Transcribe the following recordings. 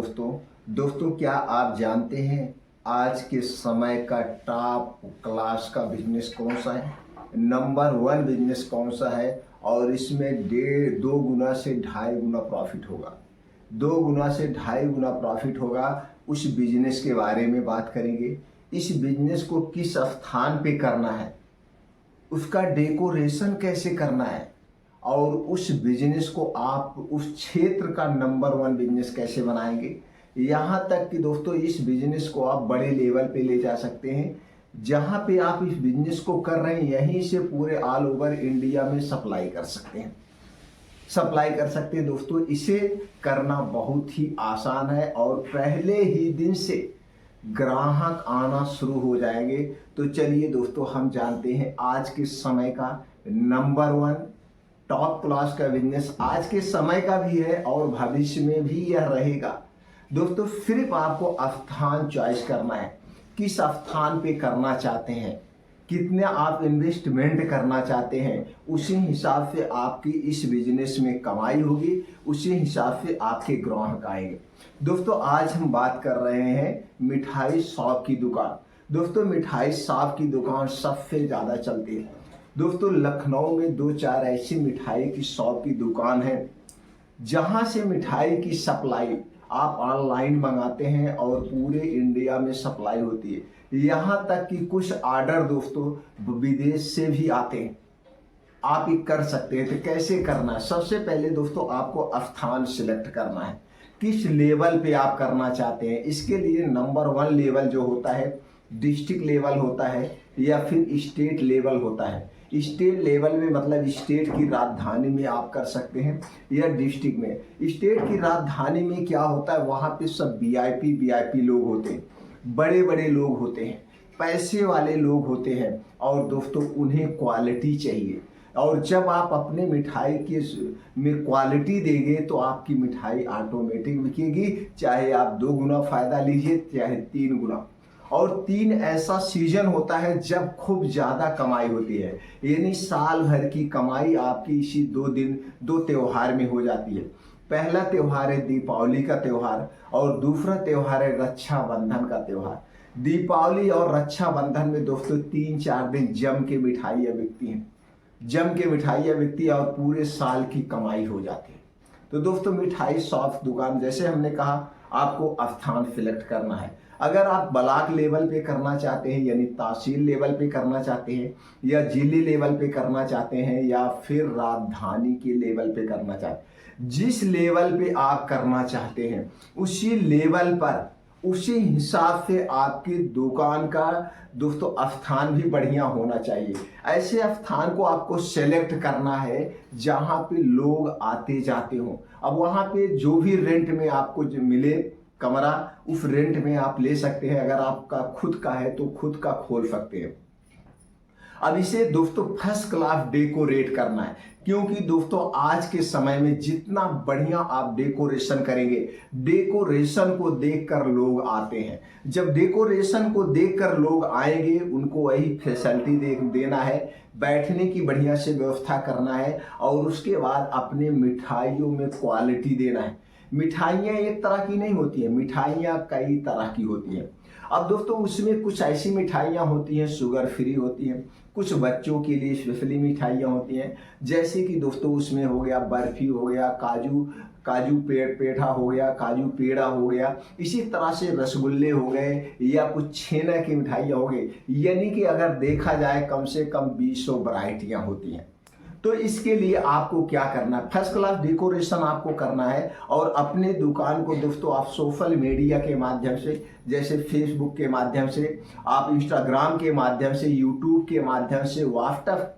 दोस्तों क्या आप जानते हैं आज के समय का टॉप क्लास का बिजनेस कौन सा है? नंबर वन बिजनेस कौन सा है? और इसमें 2 गुना से 2.5 गुना प्रॉफिट होगा। 2 गुना से 2.5 गुना प्रॉफिट होगा। उस बिजनेस के बारे में बात करेंगे। इस बिजनेस को किस स्थान पे करना है, उसका डेकोरेशन कैसे करना है, और उस बिजनेस को आप उस क्षेत्र का नंबर वन बिजनेस कैसे बनाएंगे। यहाँ तक कि दोस्तों इस बिजनेस को आप बड़े लेवल पे ले जा सकते हैं। जहाँ पे आप इस बिजनेस को कर रहे हैं यहीं से पूरे ऑल ओवर इंडिया में सप्लाई कर सकते हैं दोस्तों। इसे करना बहुत ही आसान है और पहले ही दिन से ग्राहक आना शुरू हो जाएंगे। तो चलिए दोस्तों, हम जानते हैं आज के समय का नंबर वन टॉप क्लास का बिजनेस आज के समय का भी है और भविष्य में भी यह रहेगा। दोस्तों सिर्फ आपको स्थान चॉइस करना है, किस स्थान पे करना चाहते हैं, कितना आप इन्वेस्टमेंट करना चाहते हैं, उसी हिसाब से आपकी इस बिजनेस में कमाई होगी, उसी हिसाब से आपके ग्राहक आएंगे। दोस्तों आज हम बात कर रहे हैं मिठाई शॉप की दुकान। दोस्तों मिठाई शॉप की दुकान सबसे ज़्यादा चलती है। दोस्तों लखनऊ में 2-4 ऐसी मिठाई की शॉप की दुकान है जहां से मिठाई की सप्लाई आप ऑनलाइन मंगाते हैं और पूरे इंडिया में सप्लाई होती है। यहाँ तक कि कुछ ऑर्डर दोस्तों विदेश से भी आते हैं। आप ये कर सकते हैं। तो कैसे करना है? सबसे पहले दोस्तों आपको स्थान सिलेक्ट करना है, किस लेवल पे आप करना चाहते हैं। इसके लिए नंबर वन लेवल जो होता है डिस्ट्रिक्ट लेवल होता है या फिर स्टेट लेवल होता है। स्टेट लेवल में मतलब स्टेट की राजधानी में आप कर सकते हैं या डिस्ट्रिक्ट में। स्टेट की राजधानी में क्या होता है, वहाँ पे सब वीआईपी लोग होते हैं, बड़े बड़े लोग होते हैं, पैसे वाले लोग होते हैं और दोस्तों उन्हें क्वालिटी चाहिए। और जब आप अपने मिठाई के में क्वालिटी देंगे तो आपकी मिठाई ऑटोमेटिक बिकेगी, चाहे आप 2 गुना फायदा लीजिए चाहे 3 गुना। और 3 ऐसा सीजन होता है जब खूब ज़्यादा कमाई होती है, यानी साल भर की कमाई आपकी इसी 2 त्योहार में हो जाती है। पहला त्योहार है दीपावली का त्योहार और दूसरा त्योहार है रक्षाबंधन का त्योहार। दीपावली और रक्षाबंधन में दोस्तों 3-4 दिन जम के मिठाइयाँ बिकती हैं और पूरे साल की कमाई हो जाती है। तो दोस्तों मिठाई शॉप दुकान जैसे हमने कहा आपको स्थान सिलेक्ट करना है। अगर आप ब्लॉक लेवल पे करना चाहते हैं यानी तहसील लेवल पे करना चाहते हैं या जिले लेवल पे करना चाहते हैं या फिर राजधानी के लेवल पे करना चाहते हैं, जिस लेवल पे आप करना चाहते हैं उसी लेवल पर उसी हिसाब से आपकी दुकान का दोस्तों स्थान भी बढ़िया होना चाहिए। ऐसे स्थान को आपको सेलेक्ट करना है जहाँ पे लोग आते जाते हों। अब वहाँ पे जो भी रेंट में आपको जो मिले कमरा उस रेंट में आप ले सकते हैं। अगर आपका खुद का है तो खुद का खोल सकते हैं। अब इसे दोस्तों फर्स्ट क्लास डेकोरेट करना है, क्योंकि दोस्तों आज के समय में जितना बढ़िया आप डेकोरेशन करेंगे, डेकोरेशन को देखकर लोग आते हैं। जब डेकोरेशन को देखकर लोग आएंगे उनको वही फैसिलिटी देना है, बैठने की बढ़िया से व्यवस्था करना है और उसके बाद अपने मिठाइयों में क्वालिटी देना है। मिठाइयाँ एक तरह की नहीं होती हैं, मिठाइयाँ कई तरह की होती हैं। अब दोस्तों उसमें कुछ ऐसी मिठाइयाँ होती हैं शुगर फ्री होती हैं, कुछ बच्चों के लिए स्पेशली मिठाइयाँ होती हैं, जैसे कि दोस्तों उसमें हो गया बर्फी हो गया, काजू पेठा हो गया, काजू पेड़ा हो गया, इसी तरह से रसगुल्ले हो गए या कुछ छेना की मिठाइयाँ हो गई। यानी कि अगर देखा जाए कम से कम 20 वैरायटियाँ होती हैं। तो इसके लिए आपको क्या करना है, फर्स्ट क्लास डेकोरेशन आपको करना है और अपने दुकान को दोस्तों आप सोशल मीडिया के माध्यम से जैसे फेसबुक के माध्यम से, आप इंस्टाग्राम के माध्यम से, यूट्यूब के माध्यम से, व्हाट्सएप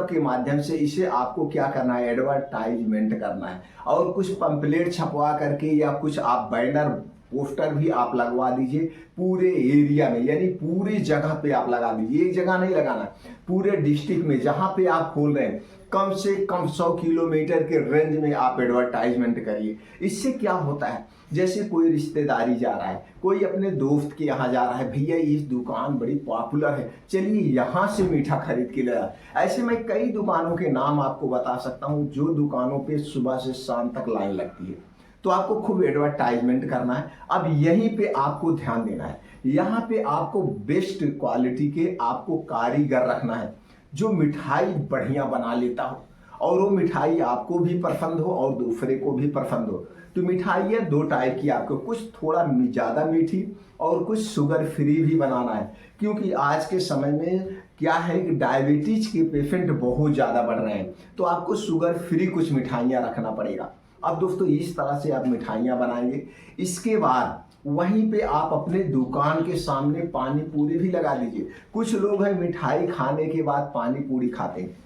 के माध्यम से इसे आपको क्या करना है, एडवर्टाइजमेंट करना है। और कुछ पंपलेट छपवा करके या कुछ आप बैनर पोस्टर भी आप लगवा दीजिए पूरे एरिया में, यानी पूरी जगह पे आप लगा दीजिए। एक जगह नहीं लगाना, पूरे डिस्ट्रिक्ट में जहां पे आप खोल रहे हैं कम से कम 100 किलोमीटर के रेंज में आप एडवर्टाइजमेंट करिए। इससे क्या होता है, जैसे कोई रिश्तेदारी जा रहा है, कोई अपने दोस्त के यहाँ जा रहा है, भैया इस दुकान बड़ी पॉपुलर है, चलिए यहाँ से मीठा खरीद के ले आए। ऐसे मैं कई दुकानों के नाम आपको बता सकता हूँ जो दुकानों पे सुबह से शाम तक लाइन लगती है। तो आपको खूब एडवर्टाइजमेंट करना है। अब यहीं पे आपको ध्यान देना है, यहाँ पे आपको बेस्ट क्वालिटी के आपको कारीगर रखना है जो मिठाई बढ़िया बना लेता हो और वो मिठाई आपको भी पसंद हो और दूसरे को भी पसंद हो। तो मिठाइयाँ दो टाइप की आपको, कुछ थोड़ा ज़्यादा मीठी और कुछ शुगर फ्री भी बनाना है, क्योंकि आज के समय में क्या है कि डायबिटीज के पेशेंट बहुत ज़्यादा बढ़ रहे हैं, तो आपको शुगर फ्री कुछ मिठाइयाँ रखना पड़ेगा। अब दोस्तों इस तरह से आप मिठाइयाँ बनाएंगे। इसके बाद वहीं पे आप अपने दुकान के सामने पानी पूरी भी लगा दीजिए। कुछ लोग हैं मिठाई खाने के बाद पानी पूरी खाते हैं,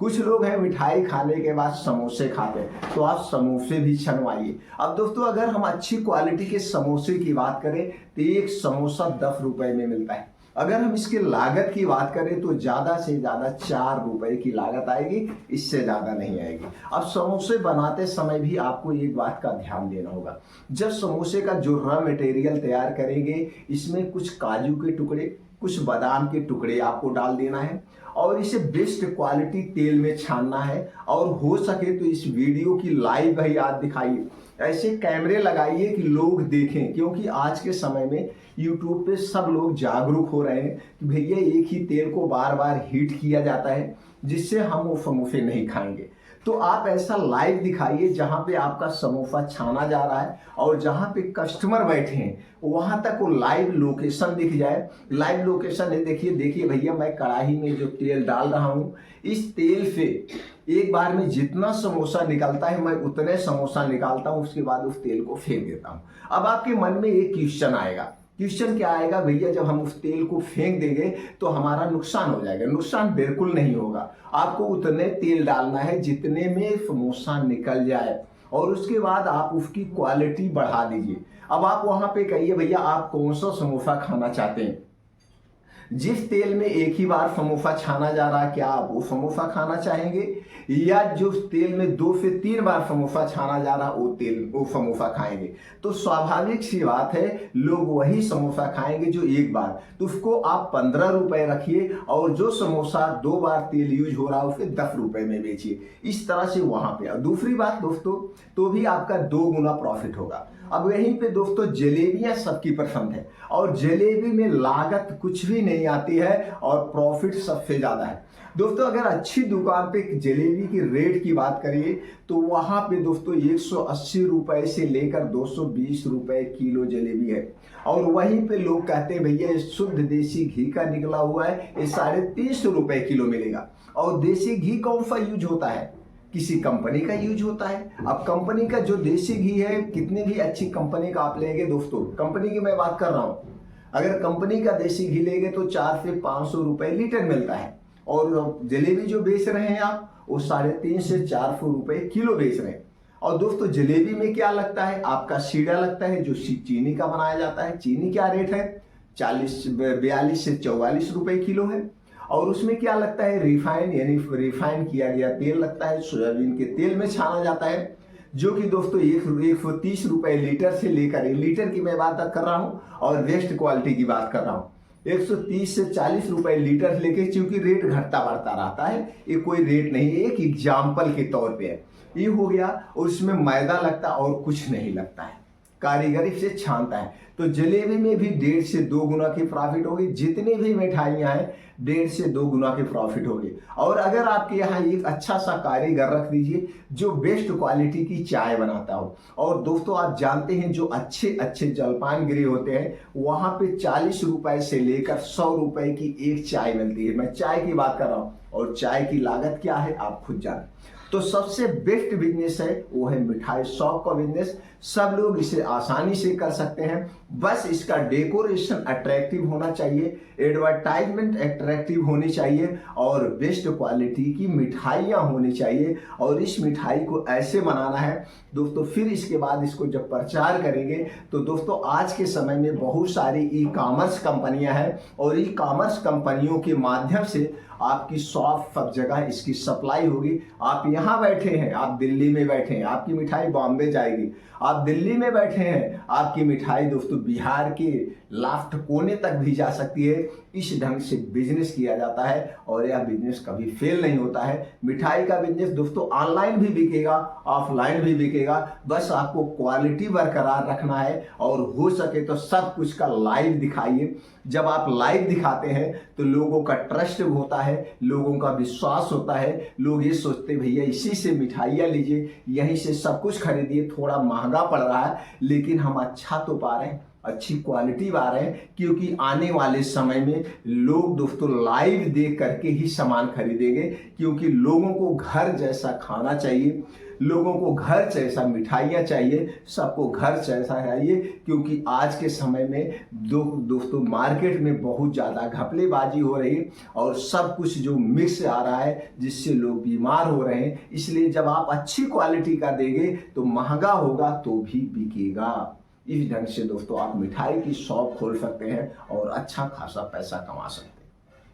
कुछ लोग हैं मिठाई खाने के बाद समोसे खाते हैं, तो आप समोसे भी छनवाइए। अब दोस्तों अगर हम अच्छी क्वालिटी के समोसे की बात करें तो एक समोसा 10 रुपए में मिलता है। अगर हम इसकी लागत की बात करें तो ज़्यादा से ज़्यादा 4 रुपए की लागत आएगी, इससे ज़्यादा नहीं आएगी। अब समोसे बनाते समय भी आपको एक बात का ध्यान देना होगा, जब समोसे का जो रॉ मटेरियल तैयार करेंगे इसमें कुछ काजू के टुकड़े, कुछ बादाम के टुकड़े आपको डाल देना है और इसे बेस्ट क्वालिटी तेल में छानना है। और हो सके तो इस वीडियो की लाइव ही आप दिखाइए, ऐसे कैमरे लगाइए कि लोग देखें, क्योंकि आज के समय में यूट्यूब पे सब लोग जागरूक हो रहे हैं कि भैया एक ही तेल को बार बार हीट किया जाता है जिससे हम वो समोसे नहीं खाएंगे। तो आप ऐसा लाइव दिखाइए जहां पे आपका समोसा छाना जा रहा है और जहां पे कस्टमर बैठे हैं वहां तक वो लाइव लोकेशन दिख जाए। लाइव लोकेशन है, देखिए भैया मैं कढ़ाई में जो तेल डाल रहा हूं, इस तेल से एक बार में जितना समोसा निकलता है मैं उतने समोसा निकालता हूं, उसके बाद उस तेल को फेंक देता हूं। अब आपके मन में एक क्वेश्चन आएगा, क्वेश्चन क्या आएगा, भैया जब हम उस तेल को फेंक देंगे तो हमारा नुकसान हो जाएगा। नुकसान बिल्कुल नहीं होगा, आपको उतने तेल डालना है जितने में समोसा निकल जाए और उसके बाद आप उसकी क्वालिटी बढ़ा दीजिए। अब आप वहां पे कहिए भैया आप कौन सा समोसा खाना चाहते हैं, जिस तेल में एक ही बार समोसा छाना जा रहा है क्या आप वो समोसा खाना चाहेंगे, या जो तेल में 2 से 3 बार समोसा छाना जा रहा है वो समोसा खाएंगे। तो स्वाभाविक सी बात है लोग वही समोसा खाएंगे जो एक बार, तो उसको आप 15 रुपए रखिए और जो समोसा 2 बार तेल यूज हो रहा है उसे 10 रुपए में बेचिए। इस तरह से वहां पे दूसरी बात दोस्तों, तो भी आपका 2 गुना प्रॉफिट होगा। अब यहीं पे दोस्तों जलेबियां सबकी पसंद है और जलेबी में लागत कुछ भी नहीं आती है और प्रॉफिट सबसे ज्यादा है। दोस्तों अगर अच्छी दुकान पे जलेबी की रेट की बात करिए तो वहां पे दोस्तों 180 रुपए से लेकर 220 रुपए किलो जलेबी है और वहीं पे लोग कहते हैं भैया ये शुद्ध देसी घी का निकला हुआ है, ये 350 रुपए किलो मिलेगा। और देसी घी कौन सा यूज होता है, किसी कंपनी का यूज होता है। अब कंपनी का जो देसी घी है, कितनी भी अच्छी कंपनी का आप लेंगे दोस्तों, कंपनी की मैं बात कर रहा हूं, अगर कंपनी का देसी घी लेंगे तो 400 से 500 रुपए लीटर मिलता है और जलेबी जो बेच रहे हैं आप वो 350 से 400 रुपए किलो बेच रहे हैं। और दोस्तों जलेबी में क्या लगता है, आपका सीड़ा लगता है जो चीनी का बनाया जाता है। चीनी क्या रेट है, 42 से 44 रुपए किलो है। और उसमें क्या लगता है, रिफाइन, यानी रिफाइन किया गया तेल लगता है, सोयाबीन के तेल में छाना जाता है, जो कि दोस्तों 130 रुपए लीटर से लेकर, लीटर की मैं बात कर रहा हूँ और बेस्ट क्वालिटी की बात कर रहा हूँ, 130 से 40 रुपए लीटर लेके, क्योंकि रेट घटता बढ़ता रहता है, ये कोई रेट नहीं, एक एग्जाम्पल के तौर पे है। ये हो गया, और उसमें मैदा लगता है और कुछ नहीं लगता है, कारीगरी से छानता है। तो जलेबी में भी 1.5 से 2 गुना की प्रॉफिट होगी, जितनी भी मिठाइयां हैं 1.5 से 2 गुना की प्रॉफिट होगी। और अगर आपके यहाँ एक अच्छा सा कारीगर रख दीजिए जो बेस्ट क्वालिटी की चाय बनाता हो। और दोस्तों आप जानते हैं जो अच्छे अच्छे जलपान गिरी होते हैं वहां पे 40 रुपए से लेकर 100 रुपए की एक चाय मिलती है। मैं चाय की बात कर रहा हूँ और चाय की लागत क्या है आप खुद जानें। तो सबसे बेस्ट बिजनेस है वो है मिठाई शॉप का बिजनेस। सब लोग इसे आसानी से कर सकते हैं, बस इसका डेकोरेशन अट्रैक्टिव होना चाहिए, एडवर्टाइजमेंट अट्रैक्टिव होनी चाहिए और बेस्ट क्वालिटी की मिठाइयाँ होनी चाहिए। और इस मिठाई को ऐसे बनाना है दोस्तों, फिर इसके बाद इसको जब प्रचार करेंगे तो दोस्तों आज के समय में बहुत सारी ई कॉमर्स कंपनियां हैं और ई कॉमर्स कंपनियों के माध्यम से आपकी शॉप सब जगह इसकी सप्लाई होगी। आप यहाँ बैठे हैं, आप दिल्ली में बैठे हैं, आपकी मिठाई बॉम्बे जाएगी आप दिल्ली में बैठे हैं, आपकी मिठाई दोस्तों बिहार के लास्ट कोने तक भी जा सकती है। इस ढंग से बिजनेस किया जाता है और यह बिजनेस कभी फेल नहीं होता है। मिठाई का बिजनेस दोस्तों ऑनलाइन भी बिकेगा, ऑफलाइन भी बिकेगा, बस आपको क्वालिटी बरकरार रखना है और हो सके तो सब कुछ का लाइव दिखाइए। जब आप लाइव दिखाते हैं तो लोगों का ट्रस्ट होता है, लोगों का विश्वास होता है। लोग ये सोचते भैया इसी से मिठाइयाँ लीजिए, यहीं से सब कुछ खरीदिए, थोड़ा महंगा पड़ रहा है लेकिन हम अच्छा तो पा रहे हैं, अच्छी क्वालिटी पा रहे हैं। क्योंकि आने वाले समय में लोग दोस्तों लाइव देख करके ही सामान खरीदेंगे, क्योंकि लोगों को घर जैसा खाना चाहिए, लोगों को घर जैसा मिठाइयाँ चाहिए, सबको घर जैसा चाहिए। क्योंकि आज के समय में दोस्तों मार्केट में बहुत ज़्यादा घपलेबाजी हो रही है और सब कुछ जो मिक्स आ रहा है जिससे लोग बीमार हो रहे हैं। इसलिए जब आप अच्छी क्वालिटी का देंगे तो महंगा होगा तो भी बिकेगा। इस ढंग से दोस्तों आप मिठाई की शॉप खोल सकते हैं और अच्छा खासा पैसा कमा सकते हैं।